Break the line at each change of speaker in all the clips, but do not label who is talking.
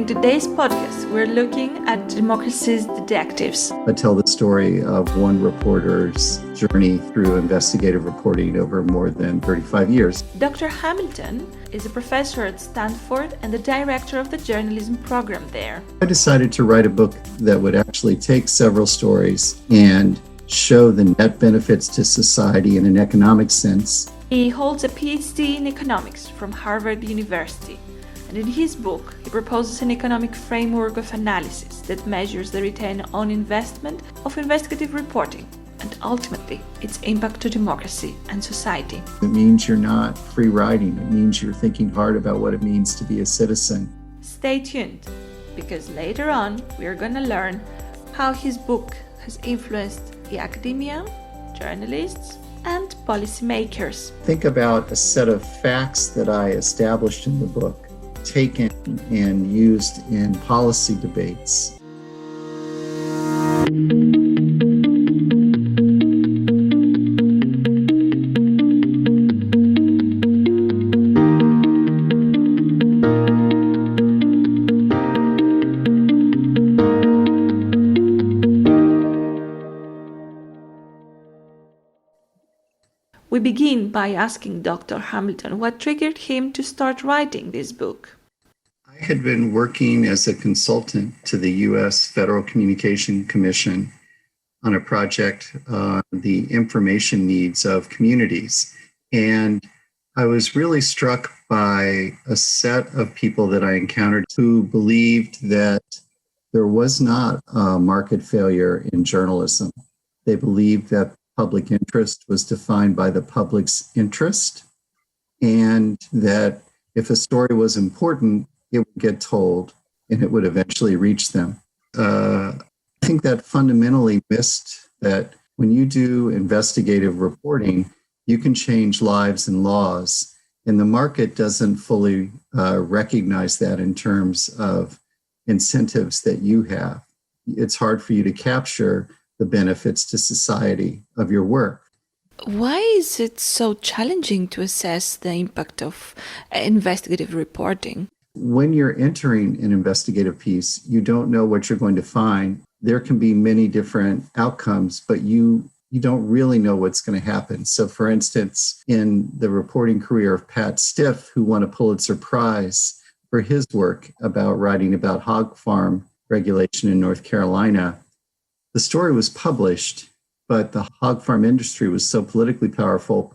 In today's podcast, we're looking at democracy's detectives.
I tell the story of one reporter's journey through investigative reporting over more than 35 years.
Dr. Hamilton is a professor at Stanford and the director of the journalism program there.
I decided to write a book that would actually take several stories and show the net benefits to society in an economic sense.
He holds a PhD in economics from Harvard University. And in his book, he proposes an economic framework of analysis that measures the return on investment of investigative reporting and ultimately its impact to democracy and society.
It means you're not free riding. It means you're thinking hard about what it means to be a citizen.
Stay tuned, because later on we are going to learn how his book has influenced the academia, journalists, and policymakers.
Think about a set of facts that I established in the book, taken and used in policy debates.
We begin by asking Dr. Hamilton what triggered him to start writing this book.
I had been working as a consultant to the U.S. Federal Communication Commission on a project on the information needs of communities. And I was really struck by a set of people that I encountered who believed that there was not a market failure in journalism. They believed that public interest was defined by the public's interest, and that if a story was important, it would get told and it would eventually reach them. I think that fundamentally missed that when you do investigative reporting, you can change lives and laws, and the market doesn't fully recognize that in terms of incentives that you have. It's hard for you to capture the benefits to society of your work.
Why is it so challenging to assess the impact of investigative reporting?
When you're entering an investigative piece, you don't know what you're going to find. There can be many different outcomes, but you don't really know what's going to happen. So for instance, in the reporting career of Pat Stiff, who won a Pulitzer Prize for his work about writing about hog farm regulation in North Carolina, the story was published, but the hog farm industry was so politically powerful,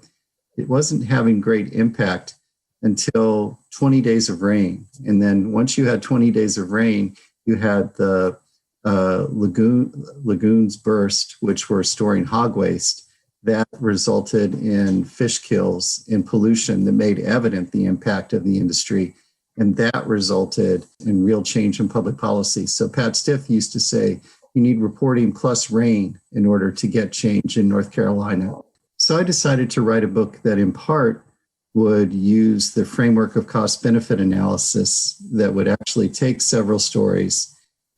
it wasn't having great impact until 20 days of rain. And then once you had 20 days of rain, you had the lagoons burst, which were storing hog waste. That resulted in fish kills and pollution that made evident the impact of the industry. And that resulted in real change in public policy. So Pat Stiff used to say, you need reporting plus rain in order to get change in North Carolina. So I decided to write a book that in part would use the framework of cost-benefit analysis that would actually take several stories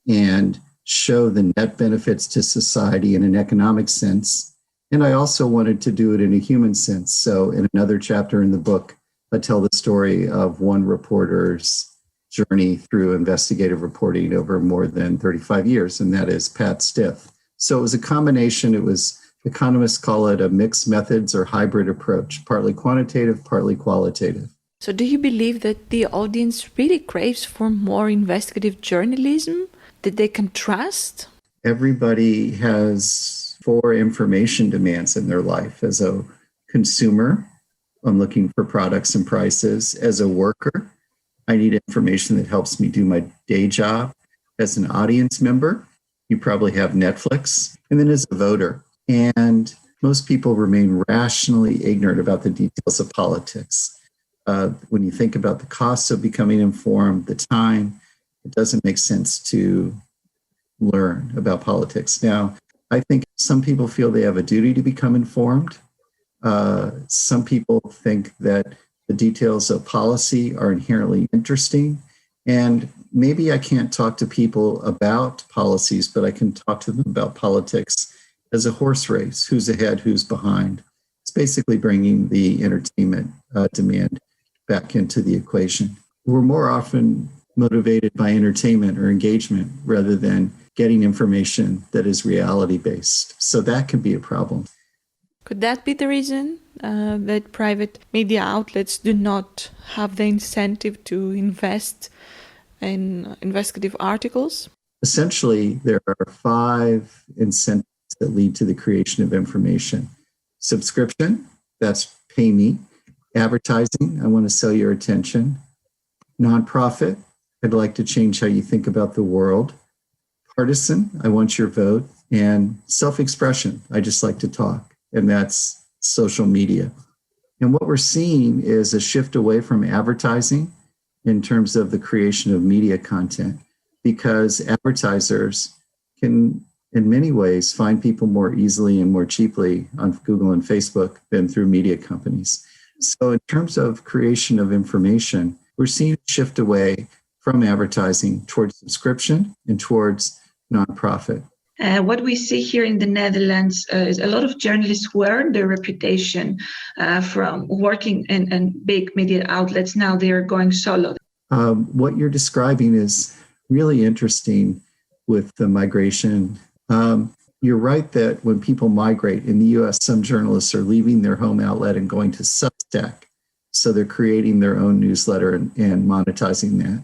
and show the net benefits to society in an economic sense. And I also wanted to do it in a human sense. So in another chapter in the book, I tell the story of one reporter's journey through investigative reporting over more than 35 years, and that is Pat Stiff. So it was a combination. It was, economists call it a mixed methods or hybrid approach, partly quantitative, partly qualitative.
So do you believe that the audience really craves for more investigative journalism that they can trust?
Everybody has 4 information demands in their life. As a consumer, I'm looking for products and prices. As a worker, I need information that helps me do my day job. As an audience member, you probably have Netflix. And then as a voter. And most people remain rationally ignorant about the details of politics. When you think about the costs of becoming informed, the time, it doesn't make sense to learn about politics. Now, I think some people feel they have a duty to become informed. Some people think that the details of policy are inherently interesting. And maybe I can't talk to people about policies, but I can talk to them about politics as a horse race. Who's ahead, who's behind? It's basically bringing the entertainment demand back into the equation. We're more often motivated by entertainment or engagement rather than getting information that is reality based. So that can be a problem.
Could that be the reason that private media outlets do not have the incentive to invest in investigative articles?
Essentially, there are 5 incentives that lead to the creation of information. Subscription, that's pay me. Advertising, I want to sell your attention. Nonprofit, I'd like to change how you think about the world. Partisan, I want your vote. And self-expression, I just like to talk. And that's social media. And what we're seeing is a shift away from advertising in terms of the creation of media content, because advertisers can, in many ways, find people more easily and more cheaply on Google and Facebook than through media companies. So in terms of creation of information, we're seeing a shift away from advertising towards subscription and towards nonprofit.
What we see here in the Netherlands is a lot of journalists who earned their reputation from working in big media outlets. Now they are going solo.
What you're describing is really interesting with the migration. You're right that when people migrate in the US, some journalists are leaving their home outlet and going to Substack. So they're creating their own newsletter and monetizing that.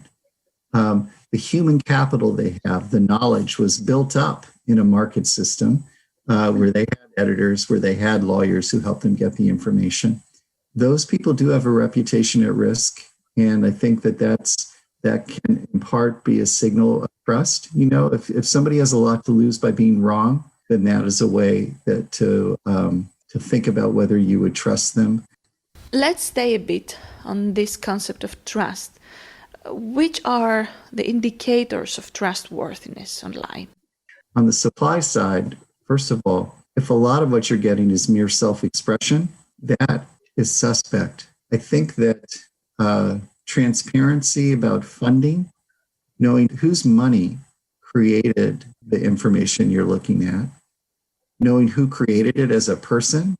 The human capital they have, the knowledge was built up in a market system where they had editors, where they had lawyers who helped them get the information. Those people do have a reputation at risk. And I think that can in part be a signal of trust. You know, if somebody has a lot to lose by being wrong, then that is a way that to think about whether you would trust them.
Let's stay a bit on this concept of trust. Which are the indicators of trustworthiness online?
On the supply side, first of all, if a lot of what you're getting is mere self-expression, that is suspect. I think that transparency about funding, knowing whose money created the information you're looking at, knowing who created it as a person,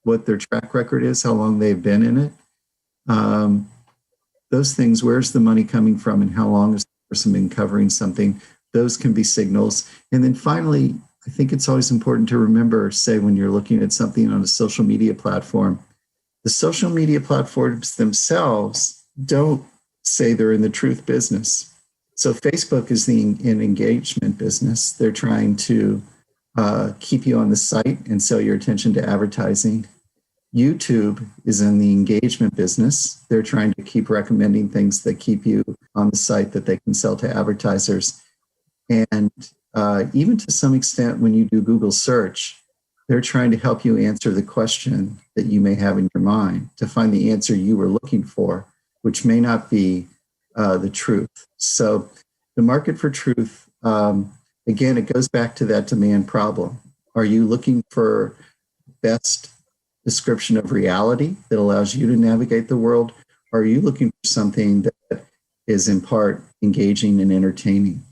what their track record is, how long they've been in it. Those things, where's the money coming from and how long has the person been covering something? Those can be signals. And then finally, I think it's always important to remember, say, when you're looking at something on a social media platform, the social media platforms themselves don't say they're in the truth business. So Facebook is an engagement business. They're trying to keep you on the site and sell your attention to advertising. YouTube is in the engagement business. They're trying to keep recommending things that keep you on the site that they can sell to advertisers. And even to some extent, when you do Google search, they're trying to help you answer the question that you may have in your mind to find the answer you were looking for, which may not be the truth. So the market for truth, again, it goes back to that demand problem. Are you looking for best description of reality that allows you to navigate the world? Or are you looking for something that is in part engaging and entertaining?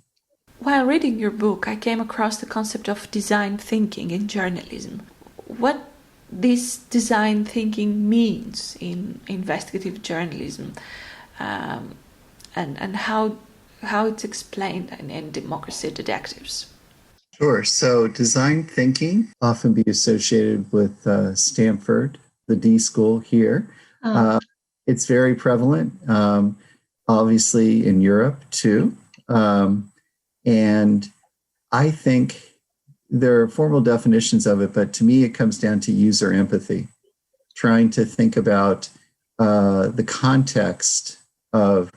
While reading your book, I came across the concept of design thinking in journalism. What this design thinking means in investigative journalism, and how it's explained in Democracy Detectives.
Sure. So design thinking often be associated with Stanford, the D school here. It's very prevalent, obviously in Europe too. And I think there are formal definitions of it, but to me, it comes down to user empathy, trying to think about the context of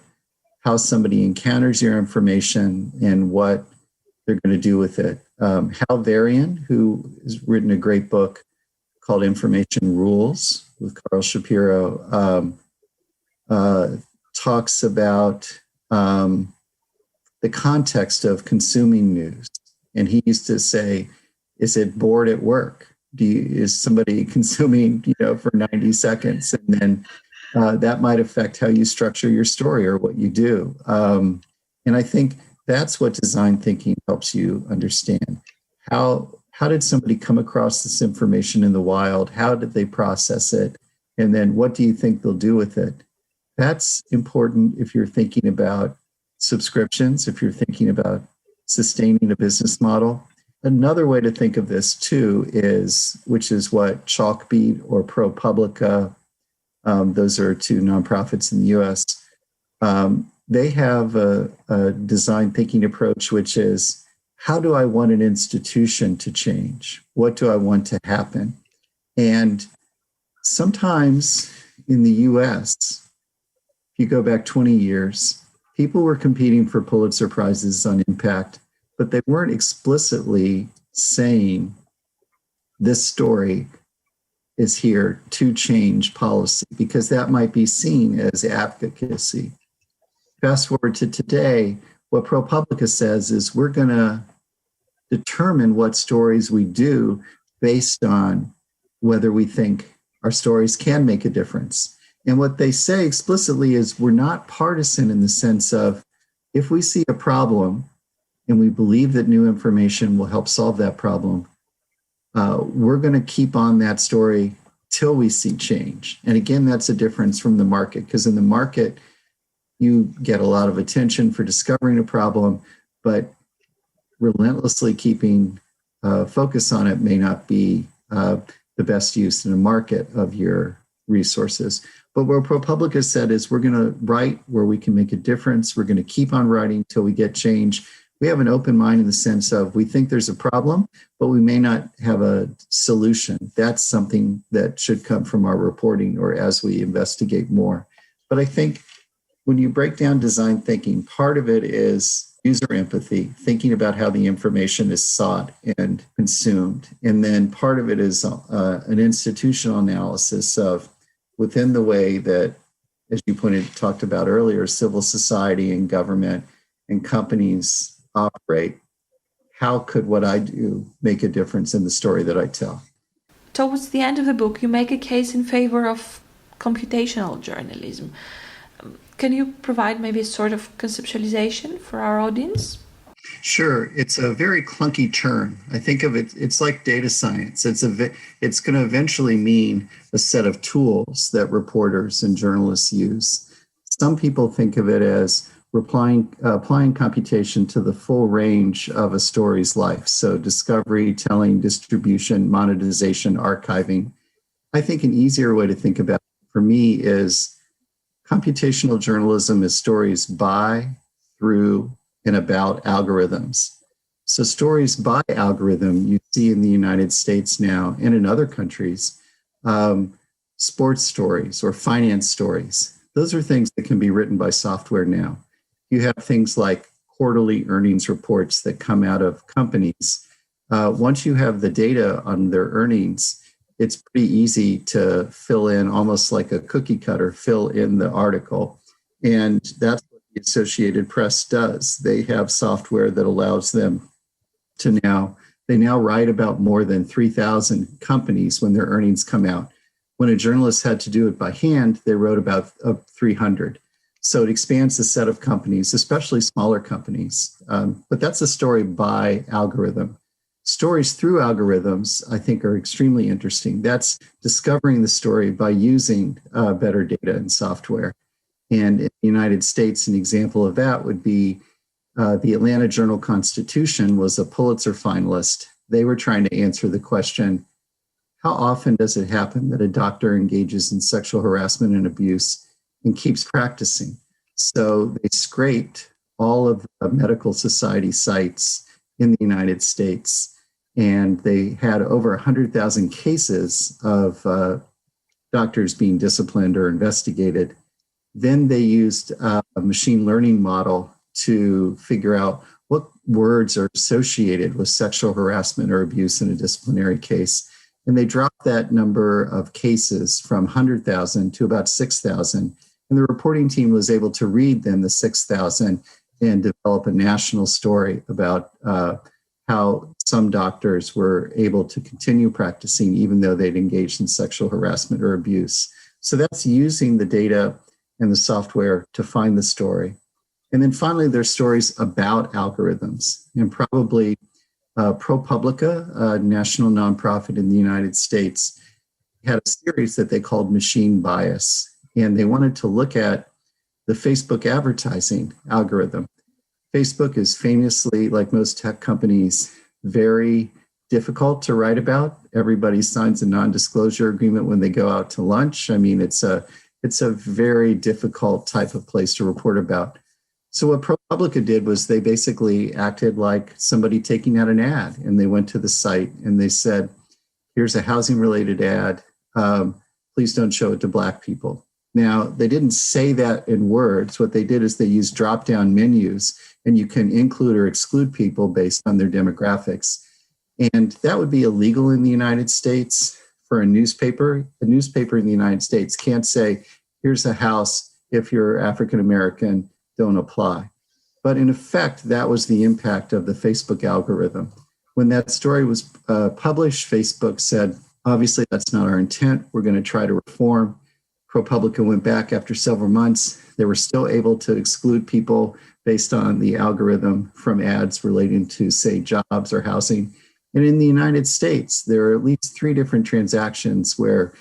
how somebody encounters your information and what they're going to do with it. Hal Varian, who has written a great book called Information Rules with Carl Shapiro, talks about the context of consuming news. And he used to say, is it bored at work? Is somebody consuming, for 90 seconds? And then that might affect how you structure your story or what you do. And I think that's what design thinking helps you understand. How did somebody come across this information in the wild? How did they process it? And then what do you think they'll do with it? That's important if you're thinking about subscriptions if you're thinking about sustaining a business model. Another way to think of this too is, which is what Chalkbeat or ProPublica, those are two nonprofits in the US, they have a design thinking approach, which is, how do I want an institution to change? What do I want to happen? And sometimes in the US, if you go back 20 years, people were competing for Pulitzer Prizes on impact, but they weren't explicitly saying this story is here to change policy, because that might be seen as advocacy. Fast forward to today, what ProPublica says is we're going to determine what stories we do based on whether we think our stories can make a difference. And what they say explicitly is we're not partisan in the sense of, if we see a problem and we believe that new information will help solve that problem, we're going to keep on that story till we see change. And again, that's a difference from the market, because in the market, you get a lot of attention for discovering a problem, but relentlessly keeping focus on it may not be the best use in a market of your resources. But what ProPublica said is, we're going to write where we can make a difference. We're going to keep on writing till we get change. We have an open mind in the sense of, we think there's a problem, but we may not have a solution. That's something that should come from our reporting or as we investigate more. But I think when you break down design thinking, part of it is user empathy, thinking about how the information is sought and consumed. And then part of it is an institutional analysis of, within the way that, as you talked about earlier, civil society and government and companies operate, how could what I do make a difference in the story that I tell?
Towards the end of the book, you make a case in favor of computational journalism. Can you provide maybe a sort of conceptualization for our audience?
Sure. It's a very clunky term. I think of it, it's like data science. It's going to eventually mean a set of tools that reporters and journalists use. Some people think of it as applying computation to the full range of a story's life. So discovery, telling, distribution, monetization, archiving. I think an easier way to think about it for me is, computational journalism is stories by, through, and about algorithms. So stories by algorithm you see in the United States now and in other countries, sports stories or finance stories. Those are things that can be written by software now. You have things like quarterly earnings reports that come out of companies. Once you have the data on their earnings, it's pretty easy to fill in, almost like a cookie cutter, fill in the article. And that's what the Associated Press does. They have software that allows them to they now write about more than 3,000 companies when their earnings come out. When a journalist had to do it by hand, they wrote about 300. So it expands the set of companies, especially smaller companies. But that's a story by algorithm. Stories through algorithms, I think, are extremely interesting. That's discovering the story by using better data and software. And in the United States, an example of that would be the Atlanta Journal-Constitution was a Pulitzer finalist. They were trying to answer the question, how often does it happen that a doctor engages in sexual harassment and abuse and keeps practicing? So they scraped all of the medical society sites in the United States, and they had over 100,000 cases of doctors being disciplined or investigated. Then they used a machine learning model to figure out what words are associated with sexual harassment or abuse in a disciplinary case. And they dropped that number of cases from 100,000 to about 6,000. And the reporting team was able to read then the 6,000 and develop a national story about how some doctors were able to continue practicing even though they'd engaged in sexual harassment or abuse. So that's using the data and the software to find the story. And then finally, there's stories about algorithms. And probably ProPublica, a national nonprofit in the United States, had a series that they called Machine Bias. And they wanted to look at the Facebook advertising algorithm. Facebook is famously, like most tech companies, very difficult to write about. Everybody signs a non-disclosure agreement when they go out to lunch. I mean, it's a very difficult type of place to report about. So what ProPublica did was they basically acted like somebody taking out an ad, and they went to the site and they said, here's a housing related ad. Please don't show it to Black people. Now, they didn't say that in words. What they did is they used drop-down menus, and you can include or exclude people based on their demographics. And that would be illegal in the United States for a newspaper. A newspaper in the United States can't say, here's a house, if you're African American, don't apply. But in effect, that was the impact of the Facebook algorithm. When that story was published, Facebook said, obviously, that's not our intent. We're going to try to reform. ProPublica went back after several months. They were still able to exclude people based on the algorithm from ads relating to, say, jobs or housing. And in the United States, there are at least 3 different transactions where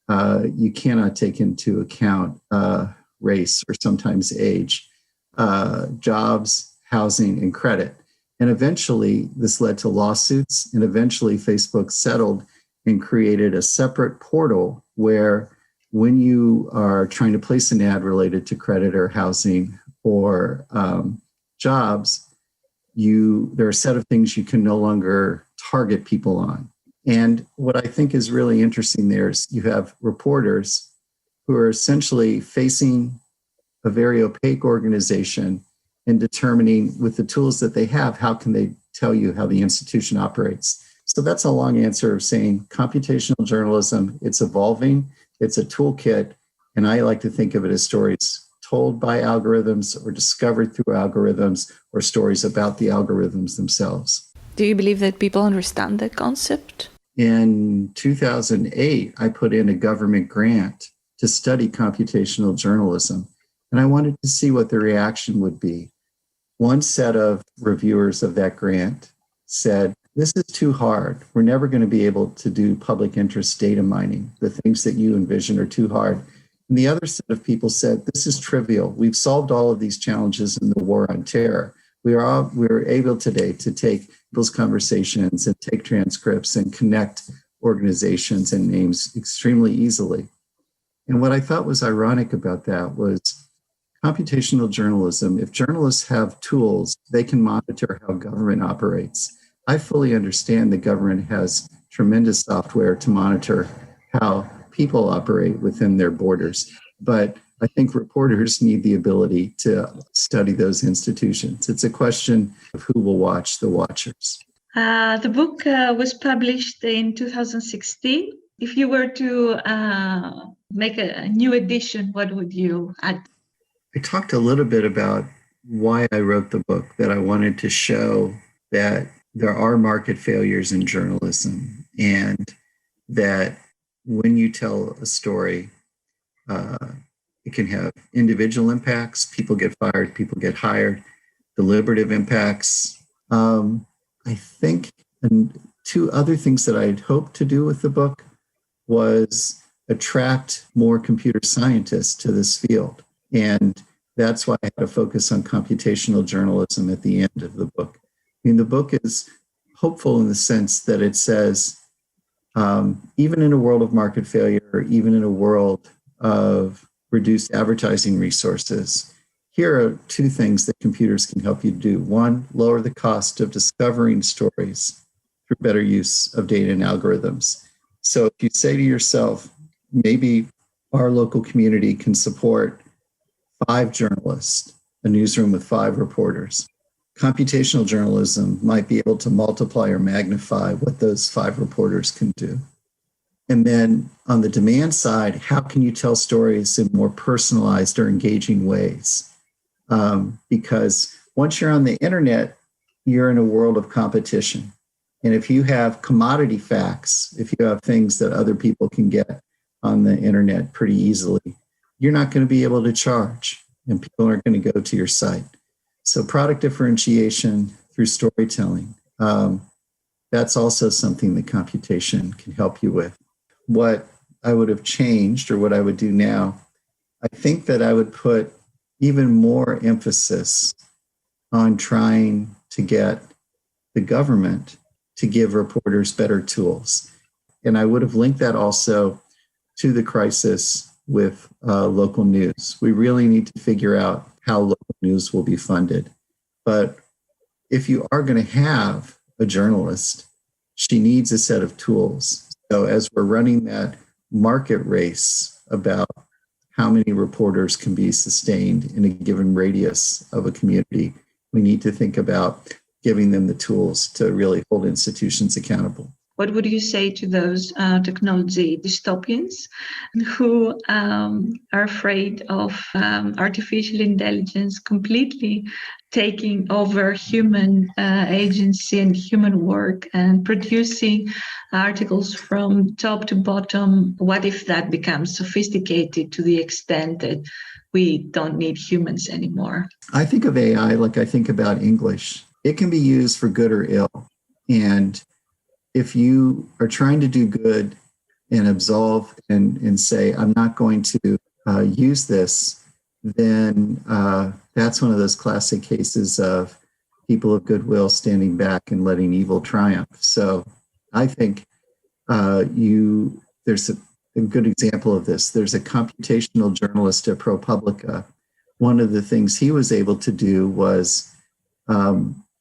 you cannot take into account race or sometimes age, jobs, housing, and credit. And eventually, this led to lawsuits, and eventually Facebook settled and created a separate portal where when you are trying to place an ad related to credit or housing or jobs, there are a set of things you can no longer target people on. And what I think is really interesting there is you have reporters who are essentially facing a very opaque organization and determining with the tools that they have, how can they tell you how the institution operates? So that's a long answer of saying computational journalism, it's evolving, it's a toolkit, and I like to think of it as stories told by algorithms or discovered through algorithms or stories about the algorithms themselves.
Do you believe that people understand that concept?
In 2008, I put in a government grant to study computational journalism, and I wanted to see what the reaction would be. One set of reviewers of that grant said, this is too hard. We're never going to be able to do public interest data mining. The things that you envision are too hard. And the other set of people said, this is trivial. We've solved all of these challenges in the war on terror. We're able today to take people's conversations and take transcripts and connect organizations and names extremely easily. And what I thought was ironic about that was computational journalism. If journalists have tools, they can monitor how government operates. I fully understand the government has tremendous software to monitor how people operate within their borders. But I think reporters need the ability to study those institutions. It's a question of who will watch the watchers.
The book was published in 2016. If you were to make a new edition, what would you add?
I talked a little bit about why I wrote the book, that I wanted to show that there are market failures in journalism, and that when you tell a story, it can have individual impacts. People get fired, people get hired, deliberative impacts. I think, and 2 other things that I'd hoped to do with the book was attract more computer scientists to this field. And that's why I had to focus on computational journalism at the end of the book. I mean, the book is hopeful in the sense that it says, even in a world of market failure, or even in a world of reduced advertising resources, here are 2 things that computers can help you do. 1, lower the cost of discovering stories through better use of data and algorithms. So if you say to yourself, maybe our local community can support 5 journalists, a newsroom with 5 reporters, computational journalism might be able to multiply or magnify what those 5 reporters can do. And then on the demand side, how can you tell stories in more personalized or engaging ways? Because once you're on the internet, you're in a world of competition. And if you have commodity facts, if you have things that other people can get on the internet pretty easily, you're not going to be able to charge, and people aren't going to go to your site. So product differentiation through storytelling, that's also something that computation can help you with. What I would have changed, or what I would do now, I think that I would put even more emphasis on trying to get the government to give reporters better tools. And I would have linked that also to the crisis with local news. We really need to figure out how local news will be funded. But if you are going to have a journalist, she needs a set of tools. So as we're running that market race about how many reporters can be sustained in a given radius of a community, we need to think about giving them the tools to really hold institutions accountable.
What would you say to those technology dystopians who are afraid of artificial intelligence completely taking over human agency and human work and producing articles from top to bottom? What if that becomes sophisticated to the extent that we don't need humans anymore?
I think of AI like I think about English. It can be used for good or ill. And if you are trying to do good and absolve and say, I'm not going to use this, then that's one of those classic cases of people of goodwill standing back and letting evil triumph. So I think there's a good example of this. There's a computational journalist at ProPublica. One of the things he was able to do was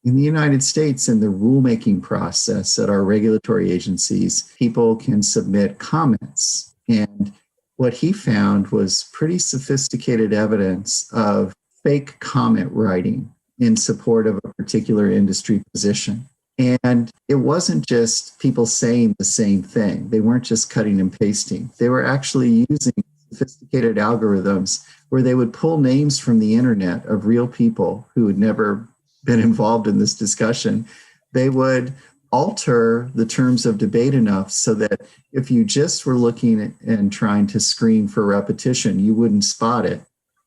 in the United States, in the rulemaking process at our regulatory agencies, people can submit comments. And what he found was pretty sophisticated evidence of fake comment writing in support of a particular industry position. And it wasn't just people saying the same thing. They weren't just cutting and pasting. They were actually using sophisticated algorithms where they would pull names from the internet of real people who had never been involved in this discussion. They would alter the terms of debate enough so that if you just were looking at and trying to screen for repetition, you wouldn't spot it.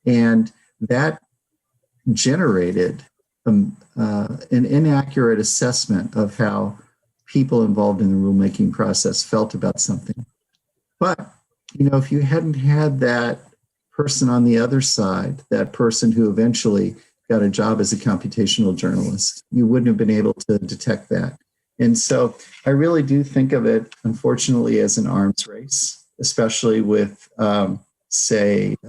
And that generated an inaccurate assessment of how people involved in the rulemaking process felt about something. But, if you hadn't had that person on the other side, that person who eventually got a job as a computational journalist, you wouldn't have been able to detect that. And so I really do think of it, unfortunately, as an arms race, especially with,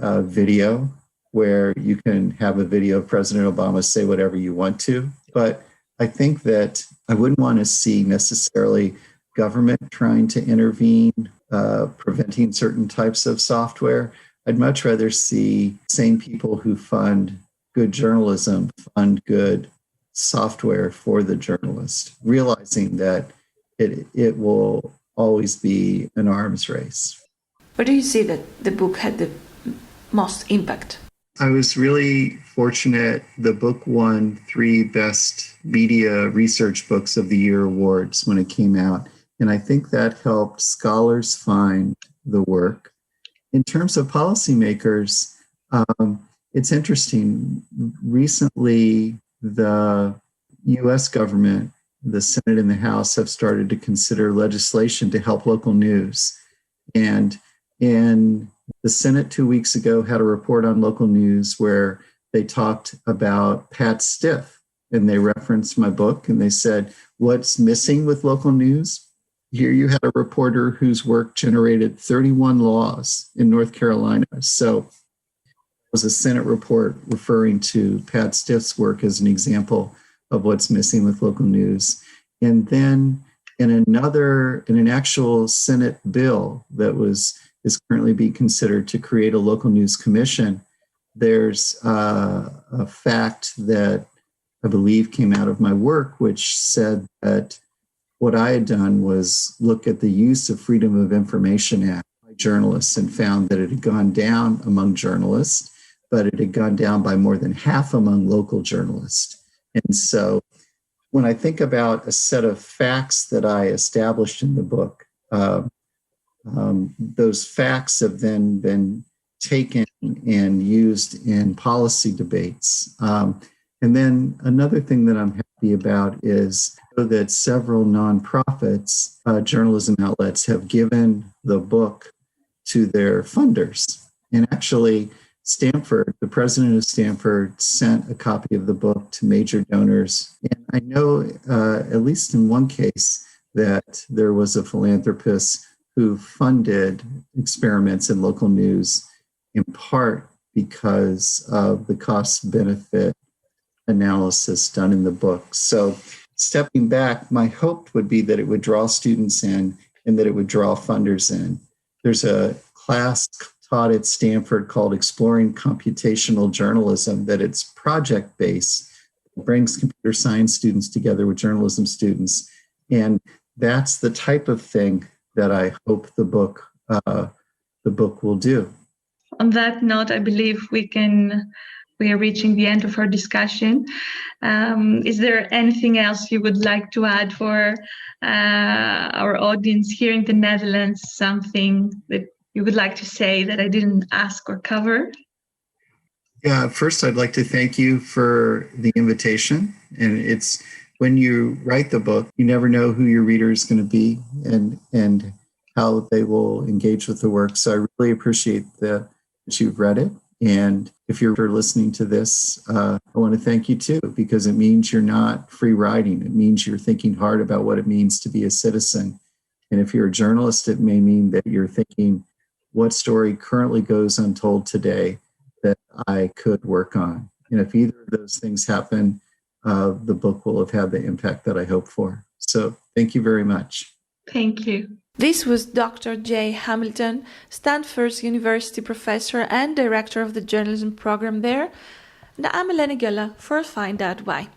video, where you can have a video of President Obama say whatever you want to. But I think that I wouldn't want to see necessarily government trying to intervene, preventing certain types of software. I'd much rather see same people who fund good journalism fund good software for the journalist, realizing that it will always be an arms race.
Where do you see that the book had the most impact?
I was really fortunate. The book won 3 Best Media Research Books of the Year awards when it came out. And I think that helped scholars find the work. In terms of policymakers, it's interesting. Recently, the U.S. government, the Senate and the House have started to consider legislation to help local news. And in the Senate 2 weeks ago had a report on local news where they talked about Pat Stiff, and they referenced my book and they said, what's missing with local news? Here you had a reporter whose work generated 31 laws in North Carolina. So it was a Senate report referring to Pat Stiff's work as an example of what's missing with local news. And then in an actual Senate bill that is currently being considered to create a local news commission, there's a fact that I believe came out of my work, which said that what I had done was look at the use of Freedom of Information Act by journalists and found that it had gone down among journalists, but it had gone down by more than half among local journalists. And so when I think about a set of facts that I established in the book, those facts have then been taken and used in policy debates. And then another thing that I'm happy about is that several nonprofits, journalism outlets, have given the book to their funders. And actually, Stanford, the president of Stanford, sent a copy of the book to major donors. And I know, at least in one case, that there was a philanthropist who funded experiments in local news in part because of the cost-benefit analysis done in the book. So stepping back, my hope would be that it would draw students in and that it would draw funders in. There's a class taught at Stanford called Exploring Computational Journalism that it's project-based. It brings computer science students together with journalism students. And that's the type of thing that I hope the book will do.
On that note, I believe we are reaching the end of our discussion. Is there anything else you would like to add for our audience here in the Netherlands? Something that you would like to say that I didn't ask or cover?
Yeah, first I'd like to thank you for the invitation. And it's when you write the book, you never know who your reader is going to be and how they will engage with the work. So I really appreciate that you've read it. And if you're listening to this, I want to thank you too, because it means you're not free riding. It means you're thinking hard about what it means to be a citizen. And if you're a journalist, it may mean that you're thinking, what story currently goes untold today that I could work on? And if either of those things happen, the book will have had the impact that I hope for. So thank you very much.
Thank you.
This was Dr. Jay Hamilton, Stanford's University professor and director of the journalism program there. And I'm Eleni Gala for Find Out Why.